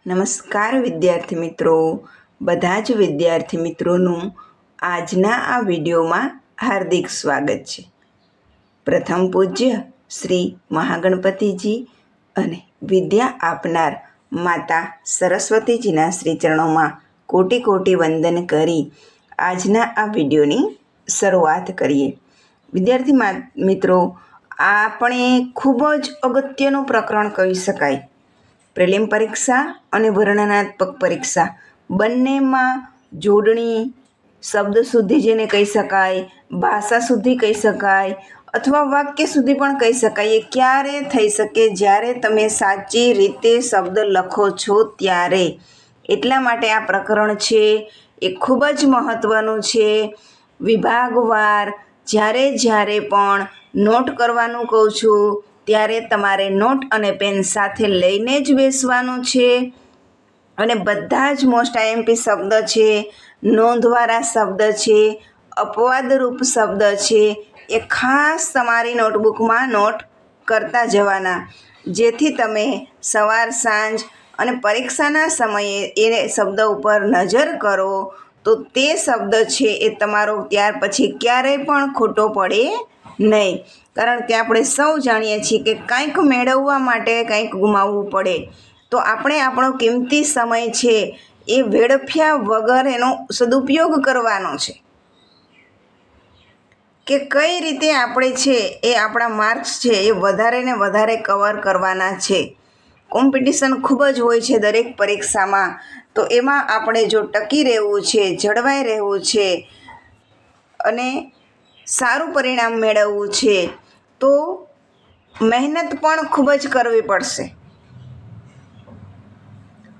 નમસ્કાર વિદ્યાર્થી મિત્રો, બધા જ વિદ્યાર્થી મિત્રોનું આજના આ વિડીયોમાં હાર્દિક સ્વાગત છે. પ્રથમ પૂજ્ય શ્રી મહાગણપતિજી અને વિદ્યા આપનાર માતા સરસ્વતીજીના શ્રી ચરણોમાં કોટી કોટી વંદન કરી આજના આ વિડીયોની શરૂઆત કરીએ. વિદ્યાર્થી મિત્રો, આપણે ખૂબ જ અગત્યનું પ્રકરણ કહી શકાય. પ્રિલિમ પરીક્ષા અને વર્ણનાત્મક પરીક્ષા બંનેમાં જોડણી, શબ્દ શુદ્ધિ જેને કહી શકાય, ભાષા શુદ્ધિ કહી શકાય અથવા વાક્ય શુદ્ધિ પણ કહી શકાય. એ ક્યારે થઈ શકે? જ્યારે તમે સાચી રીતે શબ્દ લખો છો ત્યારે. એટલા માટે આ પ્રકરણ છે એ ખૂબ જ મહત્ત્વનું છે. વિભાગવાર જ્યારે પણ નોટ કરવાનું કહું છું ત્યારે તમારે નોટ અને પેન સાથે લઈને જ બેસવાનું છે. અને બધા જ મોસ્ટ આઈએમપી શબ્દ છે, નોંધવાળા શબ્દ છે, અપવાદરૂપ શબ્દ છે, એ ખાસ તમારી નોટબુકમાં નોટ કરતા જવાના, જેથી તમે સવાર સાંજ અને પરીક્ષાના સમયે એ શબ્દ ઉપર નજર કરો તો તે શબ્દ છે એ તમારો ત્યાર પછી ક્યારેય પણ ખોટો પડે નહીં. કારણ કે આપણે સૌ જાણીએ છીએ કે કંઈક મેળવવા માટે કંઈક ગુમાવવું પડે. તો આપણે આપણો કિંમતી સમય છે એ વેડફ્યા વગર એનો સદુપયોગ કરવાનો છે. કે કઈ રીતે આપણે છે એ આપણા માર્ક્સ છે એ વધારે ને વધારે કવર કરવાના છે. કોમ્પિટિશન ખૂબ જ હોય છે દરેક પરીક્ષામાં. તો એમાં આપણે જો ટકી રહેવું છે, જળવાઈ રહેવું છે અને સારું પરિણામ મેળવવું છે તો મહેનત પણ ખૂબ જ કરવી પડશે.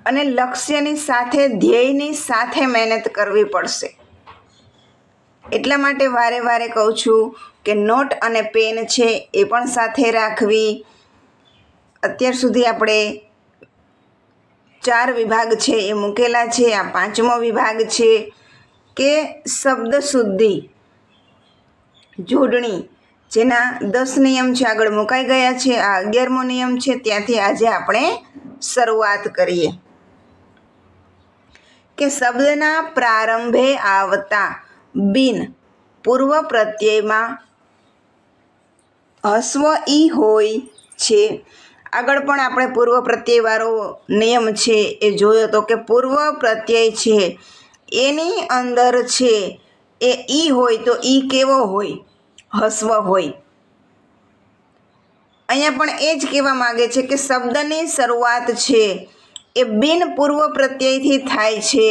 અને લક્ષ્યની સાથે, ધ્યેયની સાથે મહેનત કરવી પડશે. એટલા માટે વારે વારે કહું છું કે નોટ અને પેન છે એ પણ સાથે રાખવી. અત્યાર સુધી આપણે 4 વિભાગ છે એ મૂકેલા છે. આ 5મો વિભાગ છે કે શબ્દ શુદ્ધિ, જોડણી, જેના 10 નિયમ છે આગળ મુકાઈ ગયા છે. આ 11મો નિયમ છે, ત્યાંથી આજે આપણે શરૂઆત કરીએ. કે શબ્દના પ્રારંભે આવતા બિન પૂર્વ પ્રત્યયમાં હસ્વ ઈ હોય છે. આગળ પણ આપણે પૂર્વ પ્રત્યયવાળો નિયમ છે એ જોયો તો કે પૂર્વ પ્રત્યય છે એની અંદર છે એ ઈ હોય તો ઈ કેવો હોય? હસ્વ હોય. અહીંયા પણ એ જ કહેવા માગે છે કે શબ્દની શરૂઆત છે એ બિન પૂર્વ પ્રત્યયથી થાય છે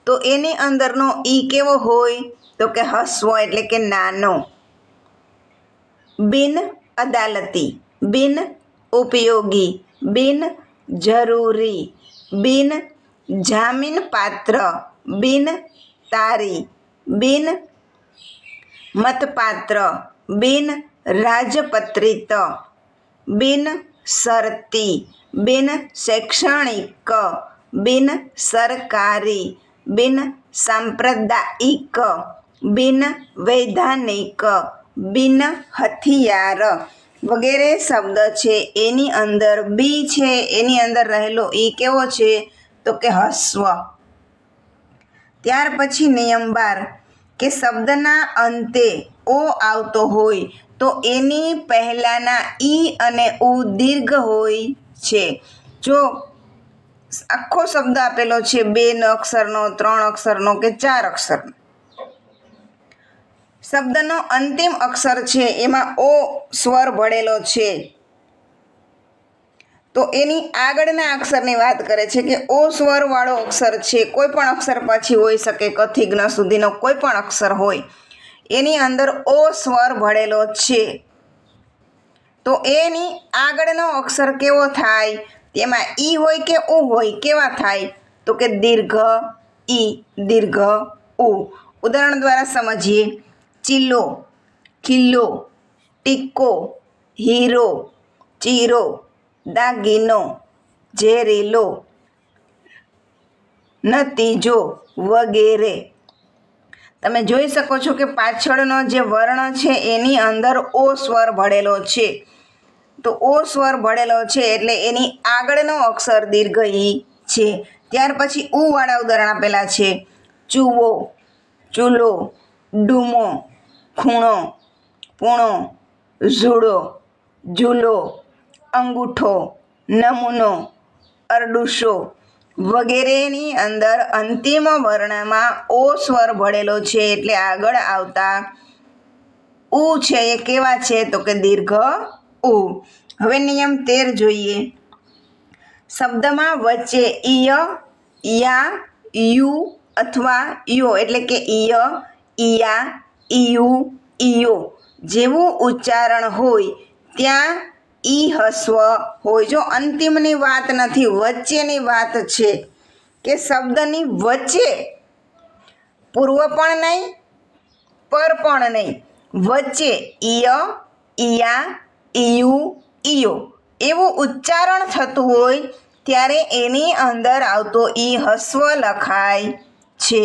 તો એની અંદરનો ઈ કેવો હોય? તો કે હસ્વ એટલે કે નાનો. બિન અદાલતી, બિન ઉપયોગી, બિન જરૂરી, બિન જામીન પાત્ર, બિન તારી, બિન મતપાત્ર, બિન રાજપત્રિત, બિન શરતી, બિન શૈક્ષણિક, બિન સરકારી, બિન સાંપ્રદાયિક, બિન વૈધાનિક, બિન હથિયાર વગેરે શબ્દ છે એની અંદર બી છે એની અંદર રહેલો ઈ કેવો છે? તો કે હસ્વ. ત્યાર પછી નિયમ 12 કે શબ્દના અંતે ઓ આવતો હોય તો એની પહેલાંના ઈ અને ઉ દીર્ઘ હોય છે. જો આખો શબ્દ આપેલો છે 2 અક્ષરનો, 3 અક્ષરનો કે 4 અક્ષરનો, શબ્દનો અંતિમ અક્ષર છે એમાં ઓ સ્વર ભળેલો છે તો એની આગળના અક્ષરની વાત કરે છે કે ઓ સ્વરવાળો અક્ષર છે. કોઈ પણ અક્ષર પછી હોઈ શકે, કથી જ્ઞ સુધીનો કોઈ પણ અક્ષર હોય, એની અંદર ઓ સ્વર ભળેલો છે તો એની આગળનો અક્ષર કેવો થાય? તેમાં ઈ હોય કે ઉ હોય? કેવા થાય? તો કે દીર્ઘ ઈ, દીર્ઘ ઉ. ઉદાહરણ દ્વારા સમજીએ. ચિલ્લો, કિલ્લો, ટીકો, હીરો, ચીરો, દાગીનો, ઝેરીલો, નતીજો વગેરે. તમે જોઈ શકો છો કે પાછળનો જે વર્ણ છે એની અંદર ઓ સ્વર ભળેલો છે. તો ઓ સ્વર ભળેલો છે એટલે એની આગળનો અક્ષર દીર્ઘ ઈ છે. ત્યાર પછી ઉ વાળા ઉદાહરણ આપેલા છે. ચૂવો, ચૂલો, ડૂમો, ખૂણો, પૂણો, ઝૂડો, ઝૂલો, અંગૂઠો, નમૂનો, અરડુસો વગેરેની અંદર અંતિમ વર્ણમાં ઓ સ્વર ભળેલો છે, એટલે આગળ આવતા ઉ છે એ કેવા છે? તો કે દીર્ઘ ઉ. હવે નિયમ 13 જોઈએ. શબ્દમાં વચ્ચે ઈય, યા, યુ અથવા યો એટલે કે ઈય, ઈયા, ઈયુ, ઈયો જેવું ઉચ્ચારણ હોય ત્યાં ઈ હસ્વ હોય. જો અંતિમની વાત નથી, વચ્ચેની વાત છે કે શબ્દની વચ્ચે પૂર્વ પણ નહીં, પર પણ નહીં, વચ્ચે ઈય, ઈયા, ઈયુ, ઈયો એવું ઉચ્ચારણ થતું હોય ત્યારે એની અંદર આવતો ઈ હસ્વ લખાય છે.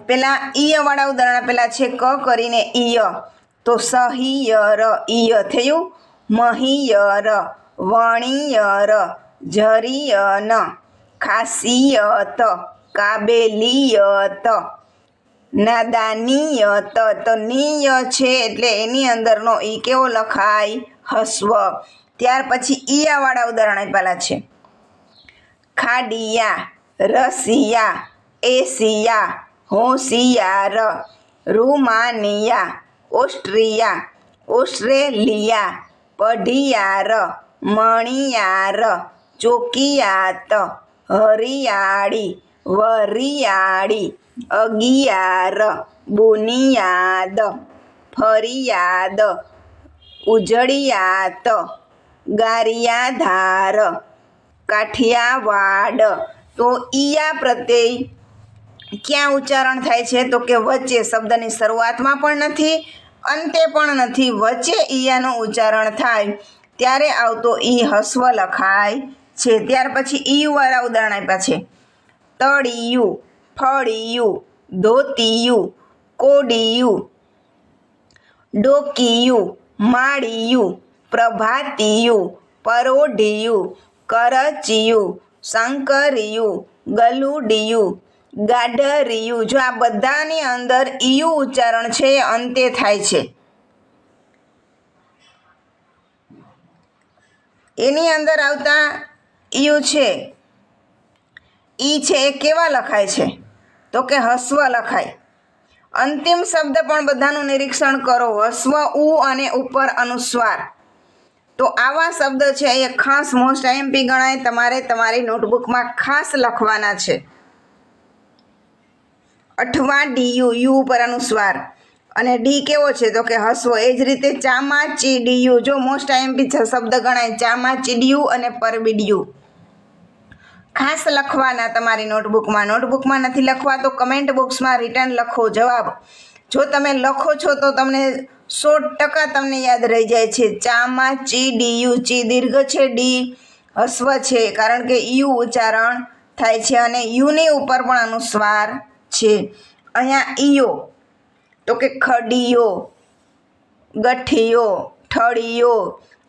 પેલા ઈય વાળા ઉદાહરણ આપેલા છે. ક કરીને ઈય, તો સહિયર ઈય થયું. મહિયર, વણિયર, જરિયન, ખાસિયત, કાબેલિયત, નાદાનિયત. તો નિય છે એટલે એની અંદરનો ઈ કેવો લખાય? હસ્વ. ત્યાર પછી ઈયા વાળા ઉદાહરણ આપેલા છે. ખાડિયા, રસિયા, એશિયા, હોશિયાર, રૂમાનિયા, ઓસ્ટ્રિયા, ઓસ્ટ્રેલિયા, પઢિયાર, મણિયાર, ચોકિયાત, હરિયાળી, વરિયાળી, અગિયાર, બુનિયાદ, ફરિયાદ, ઉજળિયાત, ગારિયાધાર, કાઠિયાવાડ. તો ઈયા પ્રત્યય ક્યાં ઉચ્ચારણ થાય છે? તો કે વચ્ચે. શબ્દની શરૂઆતમાં પણ નથી, અંતે પણ નથી, વચ્ચે ઈયાનું ઉચ્ચારણ થાય ત્યારે આવતો ઈ હસ્વ લખાય છે. ત્યાર પછી ઈ વાળા ઉદાહરણ આપ્યા છે. તળિયું, ફળિયું, ધોતિયું, કોડિયું, ડોકિયું, માળિયું, પ્રભાતિયું, પરોઢિયું, કરચિયું, શંકરિયું, ગલુડિયું, ગાડરિયું. જો આ બધાની અંદર ઈયું ઉચ્ચારણ છે એ અંતે થાય છે. એની અંદર આવતા ઈયું છે, ઈ છે એ કેવા લખાય છે? તો કે હસ્વ લખાય. અંતિમ શબ્દ પણ બધાનું નિરીક્ષણ કરો. હસ્વ, ઉ અને ઉપર અનુસ્વાર. તો આવા શબ્દ છે એ ખાસ મોસ્ટ આઈએમપી ગણાય. તમારે તમારી નોટબુકમાં ખાસ લખવાના છે. અઠવાડિયું, યુ ઉપર અનુસ્વાર અને ડી કેવો છે? તો કે હસ્વ. એ જ રીતે ચામાચીડિયું, જો મોસ્ટ આઈએમપી શબ્દ ગણાય. ચામાચીડિયું અને પરબીડિયું ખાસ લખવાના તમારી નોટબુકમાં. નોટબુકમાં નથી લખવા તો કમેન્ટ બોક્સમાં રિટર્ન લખો જવાબ. જો તમે લખો છો તો તમને 100% તમને યાદ રહી જાય છે. ચામાચીડિયું, ચી દીર્ઘ છે, ડી હસ્વ છે, કારણ કે યુ ઉચ્ચારણ થાય છે અને યુની ઉપર પણ અનુસ્વાર છે. અહીંયા ઈયો તો કે ખડીયો, ગઠિયો, ઠળિયો,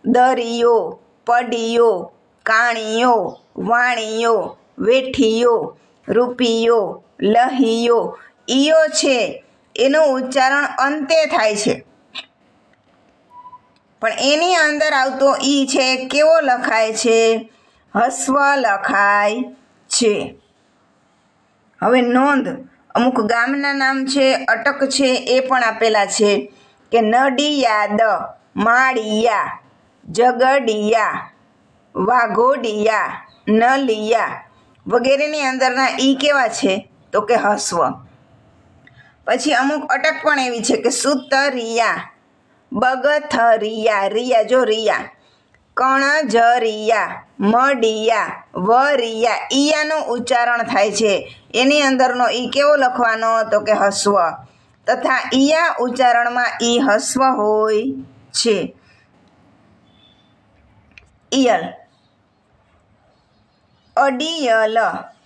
દરિયો, પડિયો, કાણિયો, વાણિયો, વેઠિયો, રૂપિયો, લહિયો. ઈયો છે એનું ઉચ્ચારણ અંતે થાય છે, પણ એની અંદર આવતો ઈ છે કેવો લખાય છે? હસ્વ લખાય છે. હવે નોંધ, અમુક ગામના નામ છે, અટક છે એ પણ આપેલા છે કે નડિયાદ, માળિયા, ઝઘડિયા, વાઘોડિયા, નલિયા વગેરેની અંદરના ઈ કેવા છે? તો કે હસ્વ. પછી અમુક અટક પણ એવી છે કે સુતરિયા, બગથરિયા, રિયા જો રિયા, કણજરિયા, મડિયા, વરિયા. ઈયાનું ઉચ્ચારણ થાય છે. એની અંદરનો ઈ કેવો લખવાનો? તો કે હસ્વ. તથા ઈયા ઉચ્ચારણમાં ઈ હસ્વ હોય છે. ઈયળ, અડિયલ,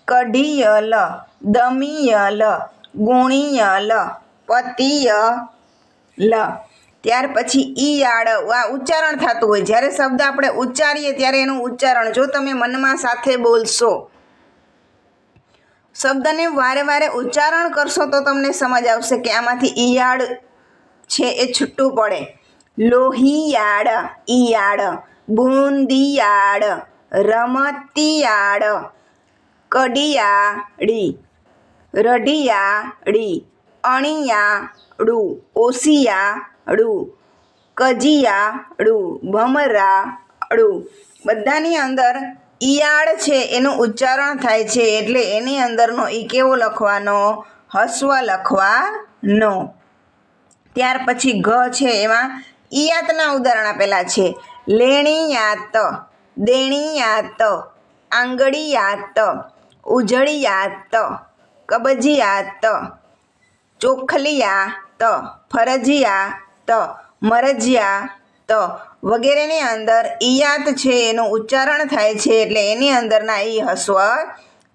કઢિયલ, દમિયલ, ગુણિયલ, પતિયલ. ત્યાર પછી ઈયાળ આ ઉચ્ચારણ થતું હોય. જ્યારે શબ્દ આપણે ઉચ્ચારીએ ત્યારે એનું ઉચ્ચારણ જો તમે મનમાં સાથે બોલશો, શબ્દને વારે વારે ઉચ્ચારણ કરશો તો તમને સમજ આવશે કે આમાંથી ઈયાળ છે એ છૂટું પડે. લોહિયાળ, ઈયાળ, બુંદિયાળ, રમતિયાળ, કડિયાળી, રઢિયાળી, અણિયાળું, ઓસિયાળું, કજિયાળું, ભમરાળું. બધાની અંદર ઈયાળ છે એનું ઉચ્ચારણ થાય છે એટલે એની અંદરનો ઈ કેવો લખવાનો? હસ્વ લખવાનો. ત્યાર પછી ઘ છે એમાં ઈયાતના ઉદાહરણ આપેલા છે. લેણીયાત, દેણીયાત, આંગળીયાત, ઉજળિયાત, કબજિયાત, ચોખલિયાત, ફરજિયાત, મરજિયાત વગેરેની અંદર ઈયાત છે એનું ઉચ્ચારણ થાય છે એટલે એની અંદરના ઈ હસ્વ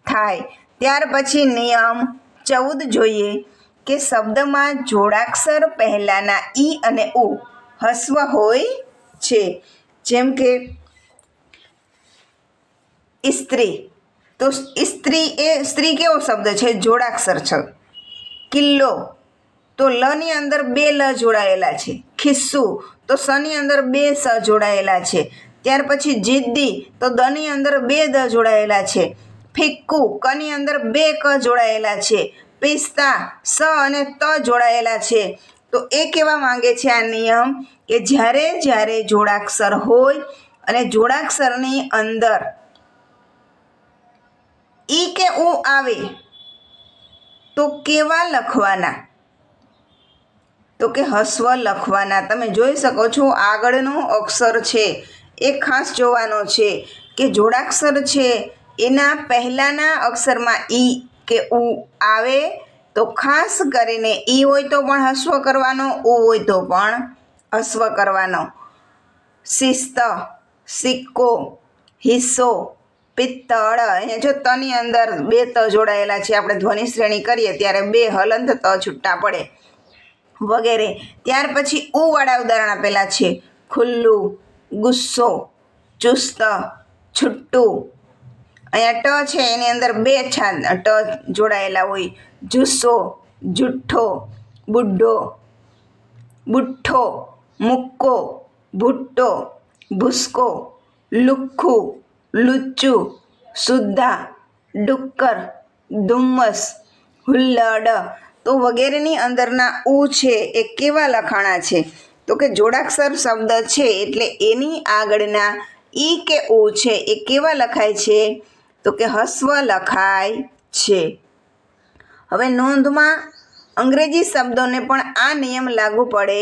થાય. ત્યાર પછી નિયમ 14 જોઈએ કે શબ્દમાં જોડાક્ષર પહેલાંના ઈ અને ઉ હસ્વ હોય છે. જેમ કે સ્ત્રી, તો સ્ત્રી એ સ્ત્રી કેવો શબ્દ છે? જોડાક્ષર છે. કિલ્લો, તો લ ની અંદર 2 લ જોડાયેલા છે. ખિસ્સું, તો સ ની અંદર 2 સ જોડાયેલા છે. ત્યાર પછી જિદ્દી, તો દ ની અંદર 2 દ જોડાયેલા છે. ફિક્કું, ક ની અંદર 2 ક જોડાયેલા છે. પિસ્તા, સ અને ત જોડાયેલા છે. તો એ કહેવા માંગે છે આ નિયમ કે જ્યારે જ્યારે જોડાક્ષર હોય અને જોડાક્ષરની અંદર ઈ કે ઉ આવે તો કેવા લખવાના? તો કે હસ્વ લખવાના. તમે જોઈ શકો છો આગળનો અક્ષર છે એ ખાસ જોવાનો છે કે જોડાક્ષર છે એના પહેલાંના અક્ષરમાં ઈ કે ઉ આવે તો ખાસ કરીને ઈ હોય તો પણ હસ્વ કરવાનો, ઉ હોય તો પણ હસ્વ કરવાનો. શિસ્ત, સિક્કો, હિસ્સો, પિત્તળ. અહીંયા જો તની અંદર 2 ત જોડાયેલા છે. આપણે ધ્વનિ શ્રેણી કરીએ ત્યારે 2 હલંત ત છૂટા પડે વગેરે. ત્યાર પછી ઉ વાળા ઉદાહરણ આપેલા છે. ખુલ્લું, ગુસ્સો, ચુસ્ત, છુટ્ટું. અહીંયા ટ છે એની અંદર 2 છાંદ ટ જોડાયેલા હોય. જુસ્સો, જુઠ્ઠો, બુઢ્ઢો, બુઠ્ઠો, મુક્કો, ભુટ્ટો, ભૂસકો, લુખ્ખું, લુચ્ચું, સુદ્ધા, ડુક્કર, ધુમ્મસ, હુલ્લડ. તો વગેરેની અંદરના ઉ છે એ કેવા લખાણા છે? તો કે જોડાક્ષર શબ્દ છે એટલે એની આગળના ઈ કે ઉ છે એ કેવા લખાય છે? તો કે હસ્વ લખાય છે. હવે નોંધમાં અંગ્રેજી શબ્દોને પણ આ નિયમ લાગુ પડે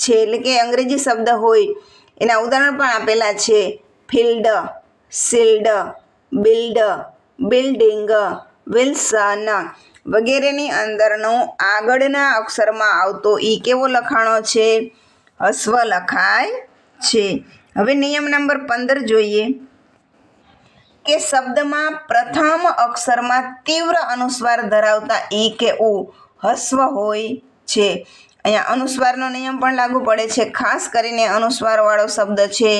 છે. એટલે કે અંગ્રેજી શબ્દ હોય એના ઉદાહરણ પણ આપેલા છે. Field, shield, build, building, Wilson વગેરેની અંદરનો આગળના અક્ષરમાં આવતો ઈ કેવો લખાણો છે? હસ્વ લખાય છે. હવે નિયમ નંબર 15 જોઈએ કે શબ્દમાં પ્રથમ અક્ષરમાં તીવ્ર અનુસ્વાર ધરાવતા ઈ કે ઉ હસ્વ હોય છે. અહીંયા અનુસ્વારનો નિયમ પણ લાગુ પડે છે. ખાસ કરીને અનુસ્વારવાળો શબ્દ છે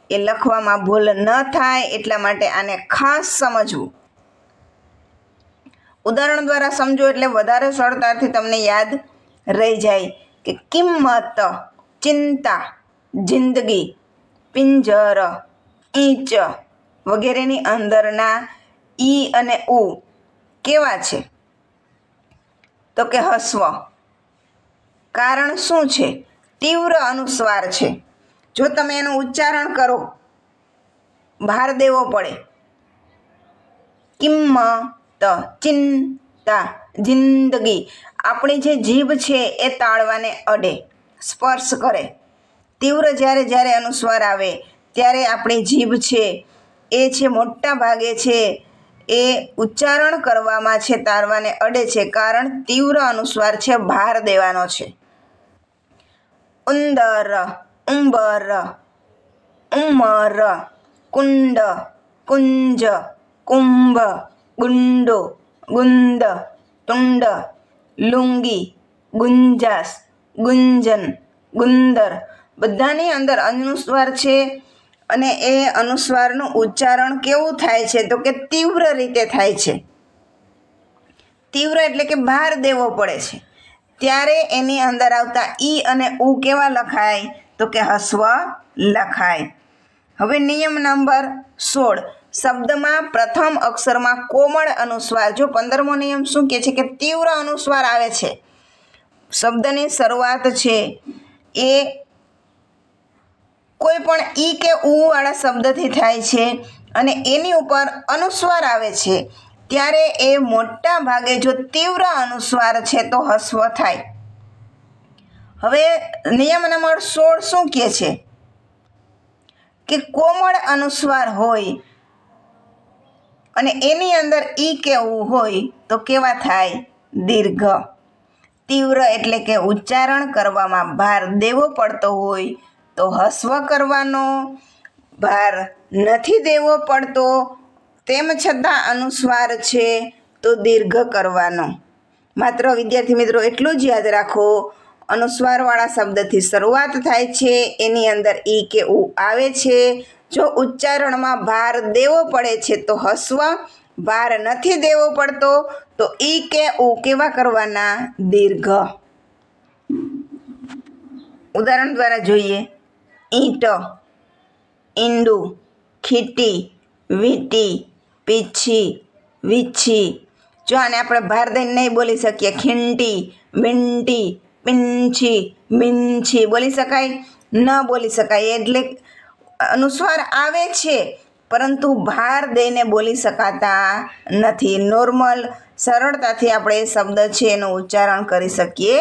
એ લખવામાં ભૂલ ન થાય એટલા માટે આને ખાસ સમજવું. ઉદાહરણ દ્વારા સમજો એટલે વધારે સરળતાથી તમને યાદ રહી જાય કે કિંમત, ચિંતા, જિંદગી, પિંજર, ઈંચ વગેરેની અંદરના ઈ અને ઉ કેવા છે? તો કે હસ્વ. કારણ શું છે? તીવ્ર અનુસ્વાર છે. જો તમે એનું ઉચ્ચારણ કરો ભાર દેવો પડે. કિંમત, ચિંતા, જિંદગી. આપણી જે જીભ છે એ તાળવાને અડે, સ્પર્શ કરે. તીવ્ર જ્યારે જ્યારે અનુસ્વાર આવે ત્યારે આપણી જીભ છે એ છે મોટા ભાગે છે એ ઉચ્ચારણ કરવામાં છે તાળવાને અડે છે. કારણ તીવ્ર અનુસ્વાર છે, ભાર દેવાનો છે. ઉંદર, ઉંબર, ઉમર, કુંડ, કુંજ, કુંભ, ગુંડો, ગુંદ, તુંડ, લુંગી, ગુંજાસ, ગુંજન, ગુંદર બધાની અંદર અનુસ્વાર છે અને એ અનુસ્વારનું ઉચ્ચારણ કેવું થાય છે તો કે તીવ્ર રીતે થાય છે. તીવ્ર એટલે કે ભાર દેવો પડે છે ત્યારે એની અંદર આવતા ઈ અને ઉ કેવા લખાય તો કે હસ્વ લખાય. હવે નિયમ નંબર 16 શબ્દમાં પ્રથમ અક્ષરમાં કોમળ અનુસ્વાર. જો 15મો નિયમ શું કહે છે કે તીવ્ર અનુસ્વાર આવે છે. શબ્દની શરૂઆત છે એ કોઈ પણ ઈ કે ઉ વાળા શબ્દથી થાય છે અને એની ઉપર અનુસ્વાર આવે છે ત્યારે એ મોટા ભાગે જો તીવ્ર અનુસ્વાર છે તો હસ્વ થાય. હવે નિયમ નંબર 16 શું કહે છે કે કોમળ અનુસ્વાર હોય અને એની અંદર ઈ કે ઉ હોય તો કેવા થાય દીર્ઘ. તીવ્ર એટલે કે ઉચ્ચારણ કરવામાં ભાર દેવો પડતો હોય તો હસ્વ કરવાનો, ભાર નથી દેવો પડતો તેમ છતાં અનુસ્વાર છે તો દીર્ઘ કરવાનો. માત્ર વિદ્યાર્થી મિત્રો એટલું જ યાદ રાખો, અનુસ્વારવાળા શબ્દથી શરૂઆત થાય છે, એની અંદર ઈ કે ઉ આવે છે. જો ઉચ્ચારણમાં ભાર દેવો પડે છે તો હસ્વ, ભાર નથી દેવો પડતો તો ઈ કે ઉ કેવા કરવાના દીર્ઘ. ઉદાહરણ દ્વારા જોઈએ. ઈંટ, ઈંડું, ખીટી, વીંટી, પીછી, વીછી. જો આને આપણે ભાર દઈને નહીં બોલી શકીએ. ખીંટી, વીંટી, પીંછી, મીંછી બોલી શકાય? ન બોલી શકાય. એટલે અનુસ્વાર આવે છે પરંતુ ભાર દઈને બોલી શકાતા નથી. નોર્મલ સરળતાથી આપણે એ શબ્દ છે એનું ઉચ્ચારણ કરી શકીએ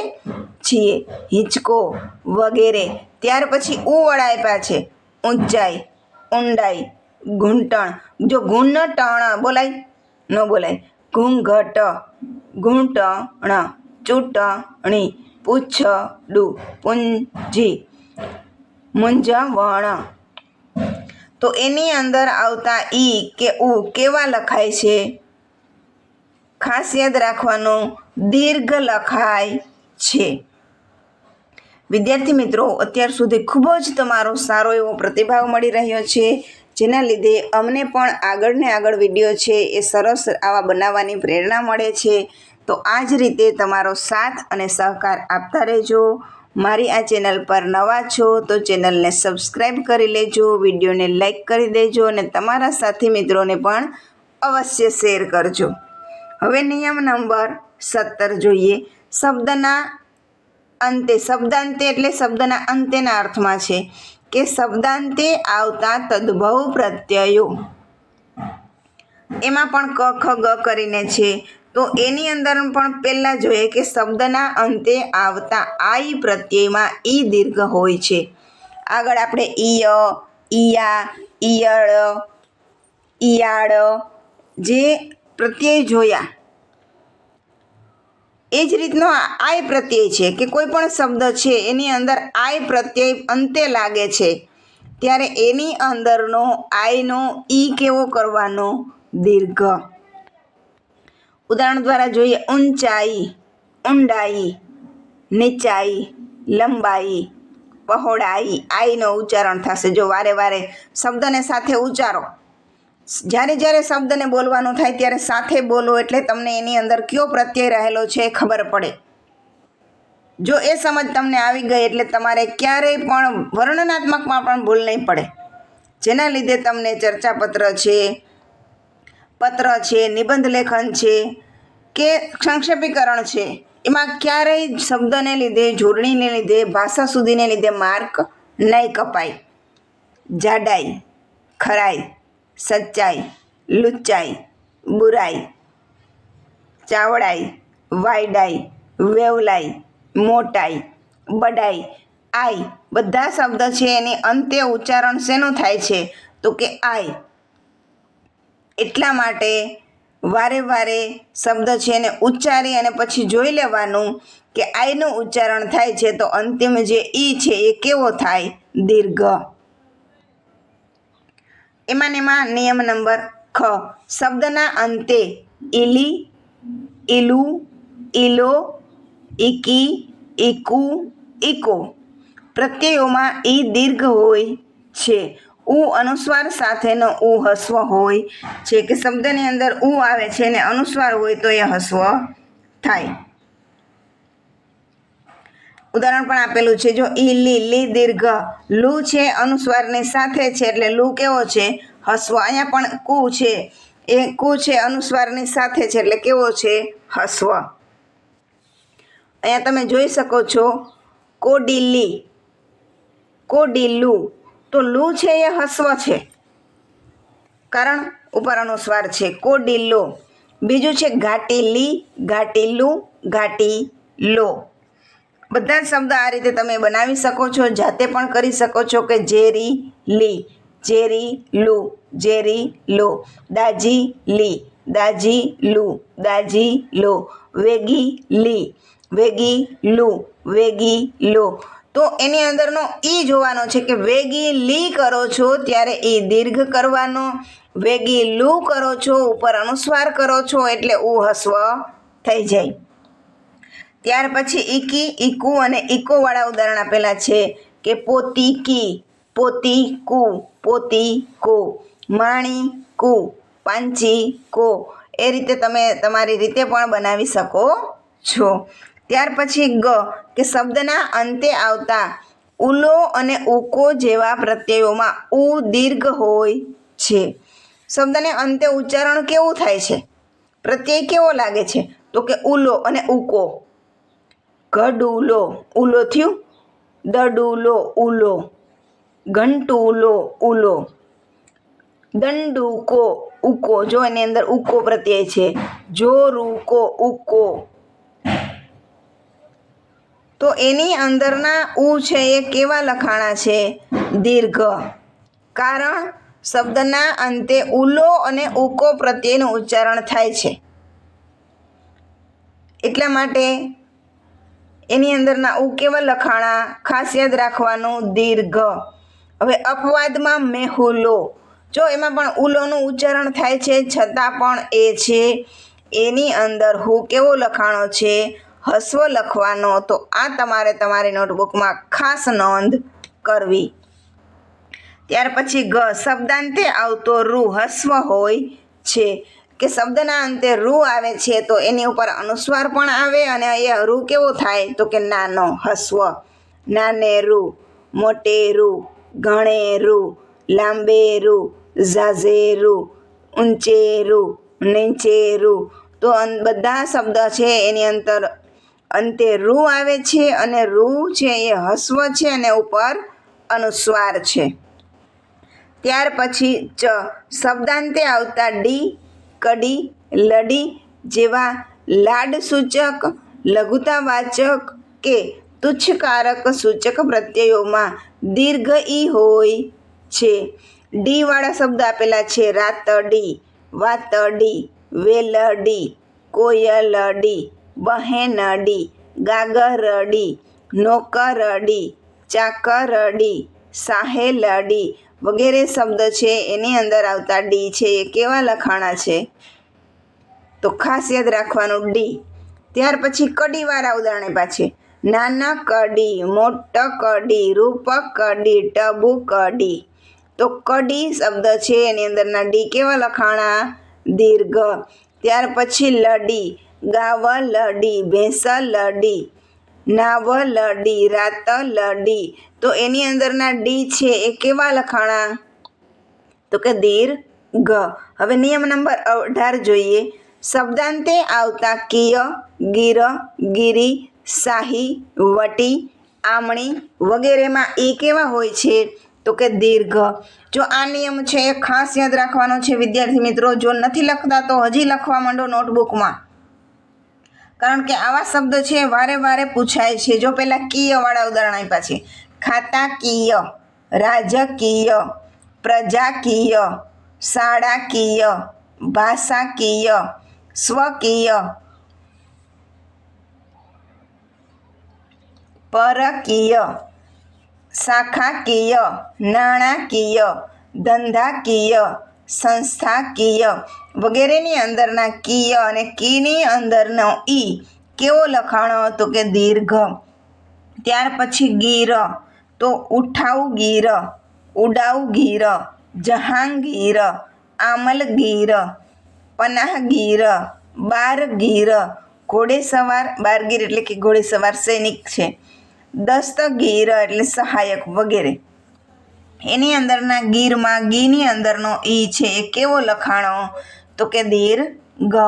છીએ. હિંચકો વગેરે. ત્યાર પછી ઉ વડા આપ્યા છે. ઊંચાઈ, ઊંડાઈ, ઘૂંટણ. જો ઘૂંટણ બોલાય? ન બોલાય. ઘૂંઘટ, ઘૂંટણ, ચૂંટણી, પૂંછડું, પૂંજી, મૂંઝવણ. તો એની અંદર આવતા ઈ કે ઉ કેવા લખાય છે? ખાસ યાદ રાખવાનું, દીર્ઘ લખાય છે. વિદ્યાર્થી મિત્રો, અત્યાર સુધી ખૂબ જ તમારો સારો એવો પ્રતિભાવ મળી રહ્યો છે, જેના લીધે અમને પણ આગળ ને આગળ વિડીયો છે એ સરસ આવા બનાવવાની પ્રેરણા મળે છે. તો આ જ રીતે તમારો સાથ અને સહકાર આપતા રહેજો. મારી આ ચેનલ પર નવા છો તો ચેનલને સબસ્ક્રાઈબ કરી લેજો, વિડીયોને લાઈક કરી દેજો અને તમારા સાથી મિત્રોને પણ અવશ્ય શેર કરજો. હવે નિયમ નંબર 17 જોઈએ. શબ્દના અંતે. શબ્દાંતે એટલે શબ્દના અંતેના અર્થમાં છે કે શબ્દાંતે આવતા તદ્ભવ પ્રત્યયો. એમાં પણ ક ખ ગ કરીને છે તો એની અંદર પણ પહેલાં જોઈએ કે શબ્દના અંતે આવતા આઈ પ્રત્યયમાં ઈ દીર્ઘ હોય છે. આગળ આપણે ઈય, ઈયા, ઈયળ, ઈયાળ જે પ્રત્યય જોયા એ જ રીતનો આય પ્રત્યય છે કે કોઈ પણ શબ્દ છે એની અંદર આય પ્રત્યય અંતે લાગે છે ત્યારે એની અંદરનો આયનો ઈ કેવો કરવાનો? દીર્ઘ. ઉદાહરણ દ્વારા જોઈએ. ઊંચાઈ, ઊંડાઈ, નીચાઈ, લંબાઈ, પહોળાઈ. આઈનો ઉચ્ચારણ થશે. જો વારે વારે શબ્દને સાથે ઉચ્ચારો. જ્યારે જ્યારે શબ્દને બોલવાનું થાય ત્યારે સાથે બોલો એટલે તમને એની અંદર કયો પ્રત્યય રહેલો છે એ ખબર પડે. જો એ સમજ તમને આવી ગઈ એટલે તમારે ક્યારેય પણ વર્ણનાત્મકમાં પણ ભૂલ નહીં પડે, જેના લીધે તમને ચર્ચાપત્ર છે, પત્ર છે, નિબંધ લેખન છે કે સંક્ષેપીકરણ છે એમાં ક્યારેય શબ્દને લીધે, જોડણીને લીધે, ભાષા સુધીને લીધે માર્ક નહીં કપાય. જાડાઈ, ખરાઈ, સચ્ચાઈ, લુચ્ચાઈ, બુરાઈ, ચાવડાઈ, વાયડાઈ, વેવલાઈ, મોટાઈ, બડાઈ, આઈ બધા શબ્દ છે એની અંતે ઉચ્ચારણ શેનું થાય છે તો કે આઈ. એટલા માટે વારે વારે શબ્દ છે એને ઉચ્ચારી અને પછી જોઈ લેવાનું કે આઈનું ઉચ્ચારણ થાય છે તો અંતિમ જે ઈ છે એ કેવો થાય? દીર્ઘ. એમાં નિયમ નંબર ખ. શબ્દના અંતે ઈલી, ઈલું, ઈલો, ઈકી, ઈકુ, ઈકો પ્રત્યયોમાં ઈ દીર્ઘ હોય છે. ઉ અનુસ્વાર સાથેનો ઉ હસ્વ હોય છે કે શબ્દની અંદર ઉ આવે છે અને અનુસ્વાર હોય તો એ હસ્વ થાય. ઉદાહરણ પણ આપેલું છે જો ઈ લી દીર્ઘ લુ છે અનુસ્વારની સાથે છે એટલે લુ કેવો છે હસ્વ. અહીંયા પણ કુ છે એ કુ છે અનુસ્વારની સાથે છે એટલે કેવો છે હસ્વ. અહીંયા તમે જોઈ શકો છો કોડીલી કોડીલું તો લુ છે એ હસ્વ છે કારણ ઉપર અનુસ્વાર છે કોડીલો. બીજું છે ઘાટીલી ઘાટીલું ઘાટીલો. બધા જ શબ્દ આ રીતે તમે બનાવી શકો છો, જાતે પણ કરી શકો છો કે ઝેરી લી ઝેરી લુ ઝેરી લો, દાજી લી દાજી લુ દાજી લો, વેગી લી વેગી લુ વેગી લો. તો એની અંદરનો ઈ જોવાનો છે કે વેગી લી કરો છો ત્યારે ઈ દીર્ઘ કરવાનો, વેગી લુ કરો છો ઉપર અનુસ્વાર કરો છો એટલે ઉ હસ્વ થઈ જાય. ત્યાર પછી ઈકી ઈકુ અને ઈકો વાળા ઉદાહરણ આપેલા છે કે પોતી કી પોતી કુ પોતી કો, માણી કુ પાંચી કો. એ રીતે તમે તમારી રીતે પણ બનાવી શકો છો. ત્યાર પછી ગ કે શબ્દના અંતે આવતા ઉલો અને ઉકો જેવા પ્રત્યયોમાં ઉ દીર્ઘ હોય છે. શબ્દને અંતે ઉચ્ચારણ કેવું થાય છે, પ્રત્યય કેવો લાગે છે તો કે ઉલો અને ઉકો. ઘડુલો ઉલો થયું, દડુલો ઉલો, ઘંટુલો ઉલો, દંડુકો ઉકો જો એની અંદર ઉકો પ્રત્યય છે, જોરુકો ઉકો. તો એની અંદરના ઉ છે એ કેવા લખાણા છે દીર્ઘ, કારણ શબ્દના અંતે ઉલો અને ઉકો પ્રત્યેનું ઉચ્ચારણ થાય છે એટલા માટે એની અંદરના ઉ કેવા લખાણા ખાસ યાદ રાખવાનું દીર્ઘ. હવે અપવાદમાં મેહુલો જો એમાં પણ ઉલોનું ઉચ્ચારણ થાય છે છતાં પણ એ છે એની અંદર હું કેવો લખાણો છે હસ્વ લખવાનો. તો આ તમારે તમારી નોટબુકમાં ખાસ નોંધ કરવી. ત્યાર પછી ગ શબ્દાંતે આવતો રૂ હસ્વ હોય છે કે શબ્દના અંતે રૂ આવે છે તો એની ઉપર અનુસ્વાર પણ આવે અને એ રૂ કેવો થાય તો કે નાનો હસ્વ. નાનેરું, મોટેરું, ઘણેરું, લાંબેરું, ઝાઝેરું, ઊંચેરું, નીચેરું. તો બધા શબ્દ છે એની અંતે રૂ આવે છે અને રૂ છે એ હસ્વ છે અને ઉપર અનુસ્વાર છે. ત્યાર પછી ચ શબ્દાંતે આવતા ડી કડી લડી જેવા લાડસૂચક લઘુતાવાચક કે તુચ્છકારક સૂચક પ્રત્યયોમાં દીર્ઘ ઈ હોય છે. ડી વાળા શબ્દ આપેલા છે રાતડી વાતડી વેલડી કોયલડી બહેનડી ગાગરડી નોકરડી ચાકરડી સાહેલડી વગેરે શબ્દ છે એની અંદર આવતા ડી છે એ કેવા લખાણા છે તો ખાસ યાદ રાખવાનું ડી. ત્યાર પછી કડીવાળા ઉદાહરણ પાછે નાનકડી મોટકડી રૂપકડી ટબુકડી. તો કડી શબ્દ છે એની અંદરના ડી કેવા લખાણા દીર્ઘ. ત્યાર પછી લડી ગાવલડી ભેંસલડી નાવલડી રાતલડી. તો એની અંદરના ડી છે એ કેવા લખાણા તો કે દીર્ઘ. હવે નિયમ નંબર 18 જોઈએ. શબ્દાંતે આવતા કિય ગીર ગીરી શાહી વટી આમણી વગેરેમાં એ કેવા હોય છે તો કે દીર્ઘ. જો આ નિયમ છે એ ખાસ યાદ રાખવાનો છે વિદ્યાર્થી મિત્રો. જો નથી લખતા તો હજી લખવા માંડો નોટબુકમાં, કારણ કે આવા શબ્દ છે વારે વારે પૂછાય છે. જો પહેલાં કિય વાળા ઉદાહરણ આપ્યા છે ખાતાકીય રાજકીય પ્રજાકીય શાળાકીય ભાષાકીય સ્વકીય પરકીય શાખાકીય નાણાકીય ધંધાકીય સંસ્થાકીય વગેરેની અંદરના કીય અને કીની અંદરનો ઈ કેવો લખાણો તો કે દીર્ઘ. ત્યાર પછી ગીર તો ઉઠાવગીર, ઉડાવગીર, જહાંગીર, આમલગીર, પનાહગીર, બારગીર, ઘોડેસવાર, બારગીર એટલે કે ઘોડેસવાર સૈનિક છે, દસ્તગીર એટલે સહાયક વગેરે. એની અંદરના ગીરમાં ગીની અંદરનો ઈ છે એ કેવો લખાણો? તો કે દીર્ઘ.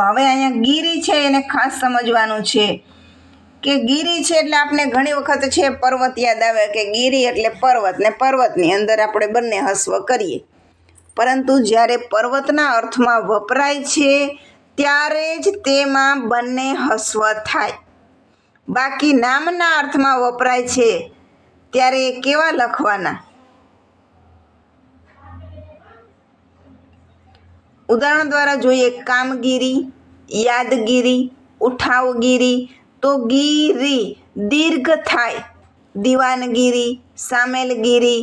હવે અહીંયા ગીરી છે એને ખાસ સમજવાનું છે કે ગીરી છે એટલે આપણે ઘણી વખત છે પર્વત યાદ આવે કે ગીરી એટલે પર્વત, ને પર્વતની અંદર આપણે બંને હસ્વ કરીએ, પરંતુ જ્યારે પર્વતના અર્થમાં વપરાય છે ત્યારે જ તેમાં બંને હસ્વ થાય. બાકી નામના અર્થમાં વપરાય છે ત્યારે એ કેવા લખવાના? ઉદાહરણ દ્વારા જોઈએ. કામગીરી, યાદગીરી, ઉઠાવગીરી. તો ગીરી દીર્ઘ થાય. દીવાનગીરી, સામેલગીરી,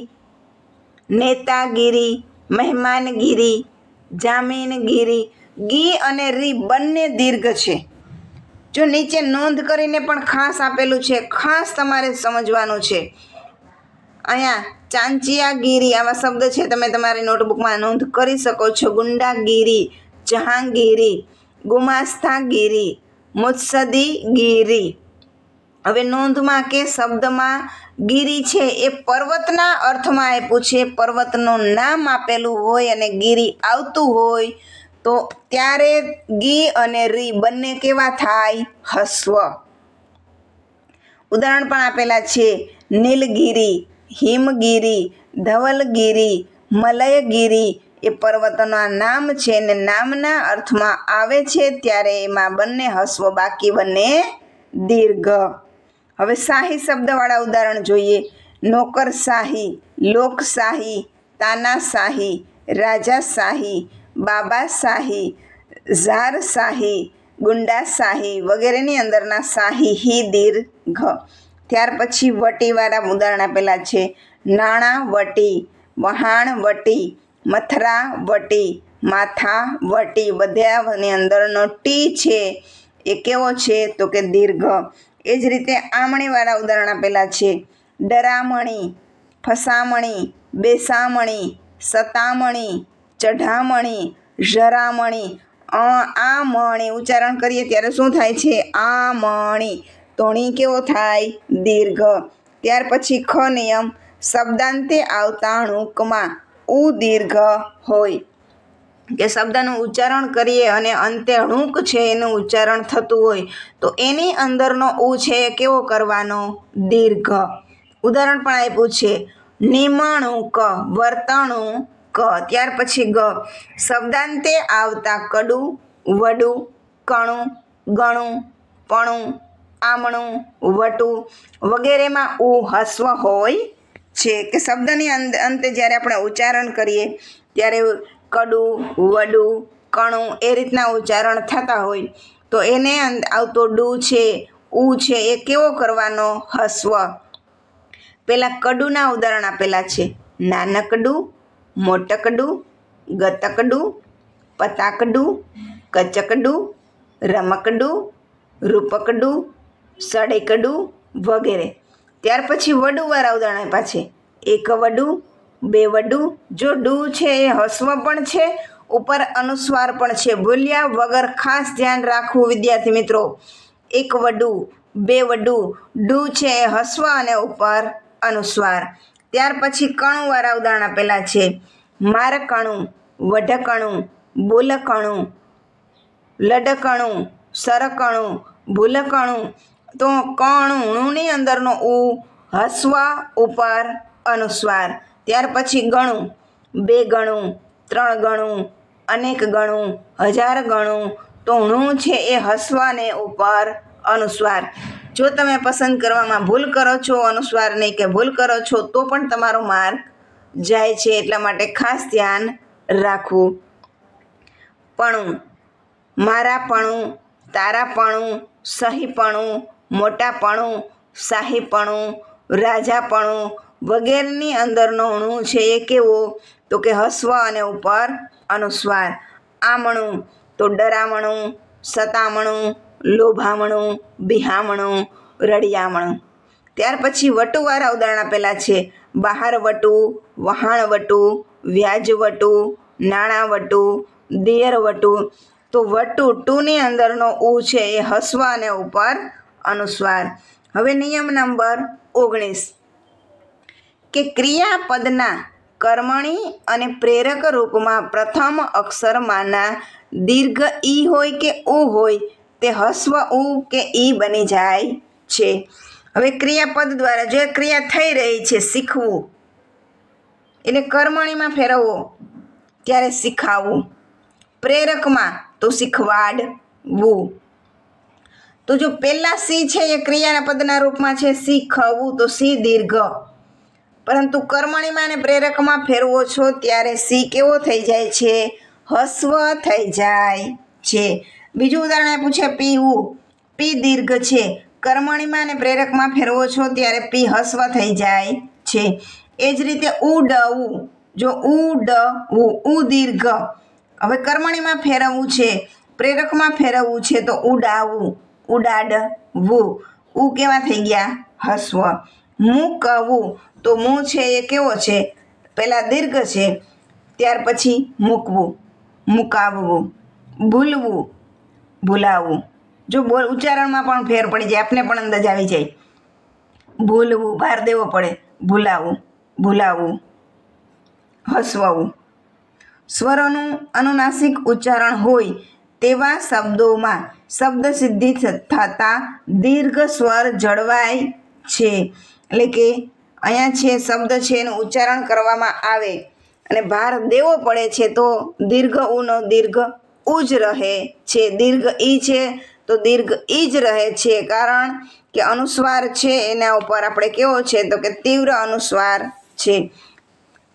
નેતાગીરી, મહેમાનગીરી, જામીનગીરી. ગી અને રી બંને દીર્ઘ છે. જો નીચે નોંધ કરીને પણ ખાસ આપેલું છે, ખાસ તમારે સમજવાનું છે. અહીંયા ચાંચિયાગીરી આવા શબ્દ છે, તમે તમારી નોટબુકમાં નોંધ કરી શકો છો. ગુંડાગીરી, જહાંગીરી, ગુમાસ્તાગીરી, મુત્સદીગીરી. હવે નોંધમાં કે શબ્દમાં ગીરી છે એ પર્વતના અર્થમાં આપ્યું છે. પર્વતનું નામ આપેલું હોય અને ગીરી આવતું હોય તો ત્યારે ગી અને રી બંને કેવા થાય? હસ્વ. ઉદાહરણ પણ આપેલા છે. નીલગીરી, હિમગીરી, ધવલગીરી, મલયગીરી. એ પર્વતોના નામ છે ને નામના અર્થમાં આવે છે ત્યારે એમાં બંને હસ્વ, બાકી બંને દીર્ઘ. હવે શાહી શબ્દવાળા ઉદાહરણ જોઈએ. નોકરશાહી, લોકશાહી, તાનાશાહી, રાજાશાહી, બાબાશાહી, ઝારશાહી, ગુંડાશાહી વગેરેની અંદરના શાહી હી દીર્ઘ. ત્યાર પછી વટીવાળા ઉદાહરણ આપેલા છે. નાણાવટી, વહાણવટી, મથરાવટી, માથાવટી. બધાની અંદરનો ટી છે એ કેવો છે? તો કે દીર્ઘ. એ જ રીતે આમણીવાળા ઉદાહરણ આપેલા છે. ડરામણી, ફસામણી, બેસામણી, સતામણી, ચઢામણી, જરામણી. આ મણી ઉચ્ચારણ કરીએ ત્યારે શું થાય છે? આ મણી. તોણી કેવો થાય? દીર્ઘ. ત્યાર પછી ખ નિયમ. શબ્દાંતે આવતા ણુકમાં ઉ દીર્ઘ હોય. કે શબ્દનું ઉચ્ચારણ કરીએ અને અંતે ણુક છે એનું ઉચ્ચારણ થતું હોય તો એની અંદરનો ઉ છે એ કેવો કરવાનો? દીર્ઘ. ઉદાહરણ પણ આપ્યું છે. નિમણૂક, વર્તણૂક. ત્યાર પછી ગ. શબ્દાંતે આવતા કડું, વડું, કણું, ગણું, પણું, આમણું, વટું વગેરેમાં ઉ હસ્વ હોય છે. કે શબ્દની અંતે જ્યારે આપણે ઉચ્ચારણ કરીએ ત્યારે કડું, વડું, કણું એ રીતના ઉચ્ચારણ થતા હોય તો એને આવતો ડું છે, ઉ છે એ કેવો કરવાનો? હસ્વ. પેલા કડુના ઉદાહરણ આપેલા છે. નાનકડું, મોટકડું, ગતકડું, પતાકડું, કચકડું, રમકડું, રૂપકડું, સડેકડું વગેરે. ત્યાર પછી વડુવાળા ઉદાહરણ આપ્યા છે. એક વડું, બે વડું. જો ડું છે એ હસ્વ પણ છે, ઉપર અનુસ્વાર પણ છે. ભૂલ્યા વગર ખાસ ધ્યાન રાખવું વિદ્યાર્થી મિત્રો. એક વડું, બે વડું. ડું છે એ હસ્વ અને ઉપર અનુસ્વાર. ત્યાર પછી કણુવાળા ઉદાહરણ આપેલા છે. મારકણું, વઢકણું, બોલકણું, લડકણું, સરકણું, ભૂલકણું. તો કણુંની અંદરનો ઉ હસ્વ, ઉપર અનુસ્વાર. ત્યાર પછી ગણું. બે ગણું, ત્રણ ગણું, અનેક ગણું, હજાર ગણું. તો ણું છે એ હસ્વ અને ઉપર અનુસ્વાર. જો તમે પસંદ કરવામાં ભૂલ કરો છો, અનુસ્વારની કે ભૂલ કરો છો તો પણ તમારો માર્ક જાય છે, એટલા માટે ખાસ ધ્યાન રાખવું. પણું. મારાપણું, તારાપણું, સહીપણું, મોટાપણું, શાહીપણું, રાજાપણું વગેરેની અંદરનો ણું છે એ કેવો? તો કે હસ્વ અને ઉપર અનુસ્વાર. આમણું. તો ડરામણું, સતામણું, લોભામણું, બિહામણું, રળિયામણું. ત્યાર પછી વટુવાળા ઉદાહરણ આપેલા છે. બહારવટું, વહાણવટું, વ્યાજવટું, નાણાવટું, દેયરવટું. તો વટુ ટુની અંદરનો ઉ છે એ હસ્વ અને ઉપર અનુસ્વાર. હવે નિયમ નંબર 19 કે ક્રિયાપદના કર્મણી અને પ્રેરક રૂપમાં પ્રથમ અક્ષરમાંના દીર્ઘ ઈ હોય કે ઉ હોય તે હસ્વ ઉ કે ઈ બની જાય છે. હવે ક્રિયાપદ દ્વારા જે ક્રિયા થઈ રહી છે શીખવું એટલે કર્મણીમાં ફેરવવો ત્યારે શીખાવવું, પ્રેરકમાં તો શીખવાડવું. તો જો પહેલા સી છે એ ક્રિયાના પદના રૂપમાં છે શીખવું તો સી દીર્ઘ, પરંતુ કર્મણીમાં અને પ્રેરકમાં ફેરવો છો ત્યારે સી કેવો થઈ જાય છે? હસ્વ થઈ જાય છે. બીજું ઉદાહરણ આપ્યું છે પીવું, પી દીર્ઘ છે, કર્મણીમાં અને પ્રેરકમાં ફેરવો છો ત્યારે પી હસ્વ થઈ જાય છે. એ જ રીતે ઉડવું, જો ઉડવું ઉ દીર્ઘ, હવે કર્મણીમાં ફેરવવું છે, પ્રેરકમાં ફેરવવું છે તો ઉડાવવું, ઉડાડવું, ઉ કેવા થઈ ગયા? હસ્વ. મૂકવું તો મું છે એ કેવો છે? પહેલા દીર્ઘ છે, ત્યાર પછી મૂકવું, મુકાવવું. ભૂલવું, ભૂલાવવું. જો ઉચ્ચારણમાં પણ ફેર પડી જાય, આપને પણ અંદાજ આવી જાય. ભૂલવું ભાર દેવો પડે, ભૂલાવવું, ભૂલાવવું, હસવવું. સ્વરોનું અનુનાસિક ઉચ્ચારણ હોય તેવા શબ્દોમાં શબ્દ સિદ્ધિ થતાં દીર્ઘ સ્વર જળવાય છે. એટલે કે અહીંયા છે શબ્દ છે એનું ઉચ્ચારણ કરવામાં આવે અને ભાર દેવો પડે છે તો દીર્ઘ ઉનો દીર્ઘ ઉ જ રહે છે. દીર્ઘ ઈ છે તો દીર્ઘ ઈ જ રહે છે, કારણ કે અનુસ્વાર છે એના ઉપર આપણે કેવો છે તો કે તીવ્ર અનુસ્વાર છે.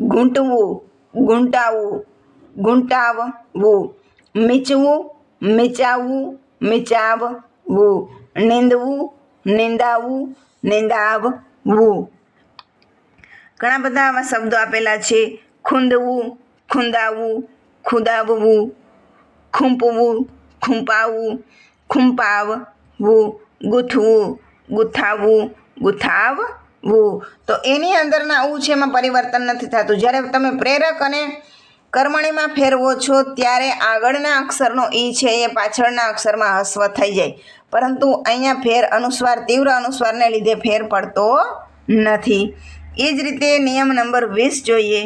ઘૂંટવું, ઘૂંટાવવું, ઘૂંટાવવું. મીચવું, મીચાવવું, મીચાવવું. નીંદવું, નીંદાવવું, નીંદાવવું. ઘણા બધા આવા શબ્દો આપેલા છે. ખૂંદવું, ખૂંદાવવું, ખૂંદાવવું, ખૂંપવું, ખૂંપાવવું, ખૂંપાવવું, ગૂંથવું, ગૂંથાવવું, ગૂંથાવવું. તો એની અંદરના ઉ છે એમાં પરિવર્તન નથી થતું. જ્યારે તમે પ્રેરક અને કર્મણીમાં ફેરવો છો ત્યારે આગળના અક્ષરનો ઈ છે એ પાછળના અક્ષરમાં હસ્વ થઈ જાય, પરંતુ અહીંયા ફેર અનુસ્વાર તીવ્ર અનુસ્વારને લીધે ફેર પડતો નથી. એ જ રીતે નિયમ નંબર 20 જોઈએ.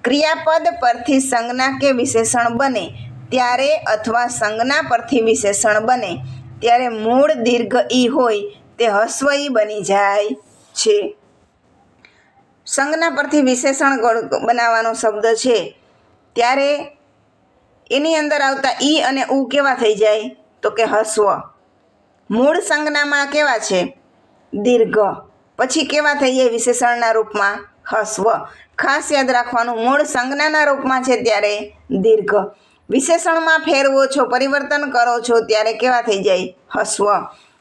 ક્રિયાપદ પરથી સંજ્ઞા કે વિશેષણ બને ત્યારે અથવા સંજ્ઞા પરથી વિશેષણ બને ત્યારે મૂળ દીર્ઘ ઈ હોય તે હસ્વ ઈ બની જાય છે. સંજ્ઞા પરથી વિશેષણ બનાવવાનો શબ્દ છે ત્યારે એની અંદર આવતા ઈ અને ઉ કેવા થઈ જાય તો કે હસ્વ. મૂળ સંજ્ઞામાં કેવા છે? દીર્ઘ. પછી કેવા થઈ જાય વિશેષણના રૂપમાં? હસ્વ. ખાસ યાદ રાખવાનું, મૂળ સંજ્ઞાના રૂપમાં છે ત્યારે દીર્ઘ, વિશેષણમાં ફેરવો છો, પરિવર્તન કરો છો ત્યારે કેવા થઈ જાય? હસ્વ.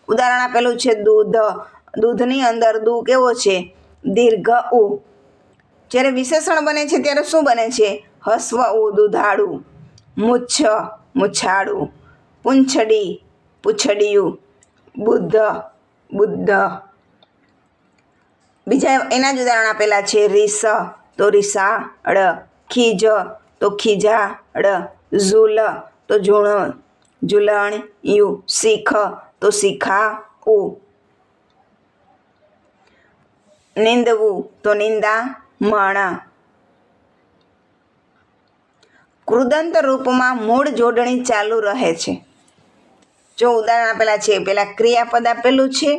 ઉદાહરણ આપેલું છે દૂધ, દૂધની અંદર દૂ કેવો છે? દીર્ઘ ઉ. જ્યારે વિશેષણ બને છે ત્યારે શું બને છે? હસ્વ ઉ, દૂધાળું. મુચ્છ, મુછાળું. પૂંછડી, પૂંછડિયું. બુદ્ધ, બુદ્ધ. બીજા એના જ ઉદાહરણ આપેલા છે. રીસ તો રીસાળ, ખીજ તો ખીજાળ, ઝૂલ તો ઝૂણ, ઝૂલણિયું. શીખ તો શીખાઉ. નીંદવું તો નિંદામણ. કૃદંત રૂપમાં મૂળ જોડણી ચાલુ રહે છે. જો ઉદાહરણ આપેલા છે, પેલા ક્રિયાપદ આપેલું છે,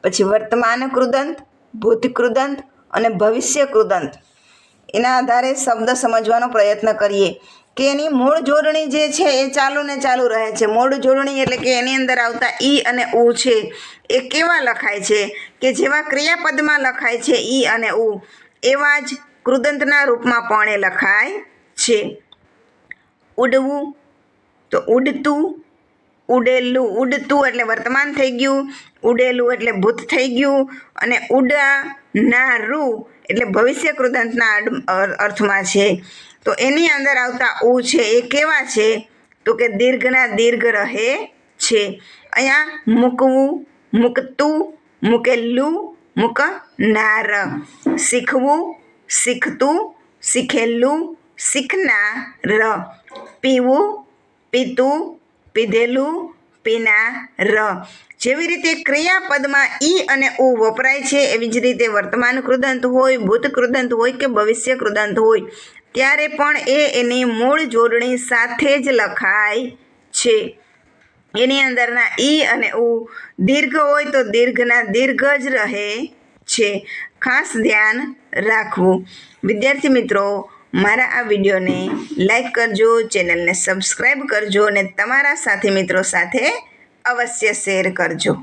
પછી વર્તમાન કૃદંત, ભૂત કૃદંત અને ભવિષ્ય કૃદંત. એના આધારે શબ્દ સમજવાનો પ્રયત્ન કરીએ કે એની મૂળ જોડણી જે છે એ ચાલુ ને ચાલુ રહે છે. મૂળ જોડણી એટલે કે એની અંદર આવતા ઈ અને ઉ છે એ કેવા લખાય છે કે જેવા ક્રિયાપદમાં લખાય છે ઈ અને ઉ, એવા જ કૃદંતના રૂપમાં પણ એ લખાય છે. ઉડવું તો ઉડતું, ઉડેલું. ઉડતું એટલે વર્તમાન થઈ ગયું, ઉડેલું એટલે ભૂત થઈ ગયું, અને ઉડનારું એટલે ભવિષ્ય કૃદંતના અર્થમાં છે. તો એની અંદર આવતા ઉ છે એ કેવા છે તો કે દીર્ઘના દીર્ઘ રહે છે. અહીંયા મૂકવું, મૂકતું, મૂકેલું, મૂકનાર. શીખવું, શીખતું, શીખેલું, શીખનાર. પીવું, પીતું, પીધેલું, પીનાર. જેવી રીતે ક્રિયાપદમાં ઈ અને ઉ વપરાય છે એવી જ રીતે વર્તમાન કૃદંત હોય, ભૂત કૃદંત હોય કે ભવિષ્ય કૃદંત હોય ત્યારે પણ એની મૂળ જોડણી સાથે જ લખાય છે. એની અંદરના ઈ અને ઉ દીર્ઘ હોય તો દીર્ઘના દીર્ઘ જ રહે છે. ખાસ ધ્યાન રાખવું. વિદ્યાર્થી મિત્રો, મારા આ વિડીયોને લાઈક કરજો, ચેનલને સબસ્ક્રાઈબ કરજો અને તમારા સાથી મિત્રો સાથે અવશ્ય શેર કરજો.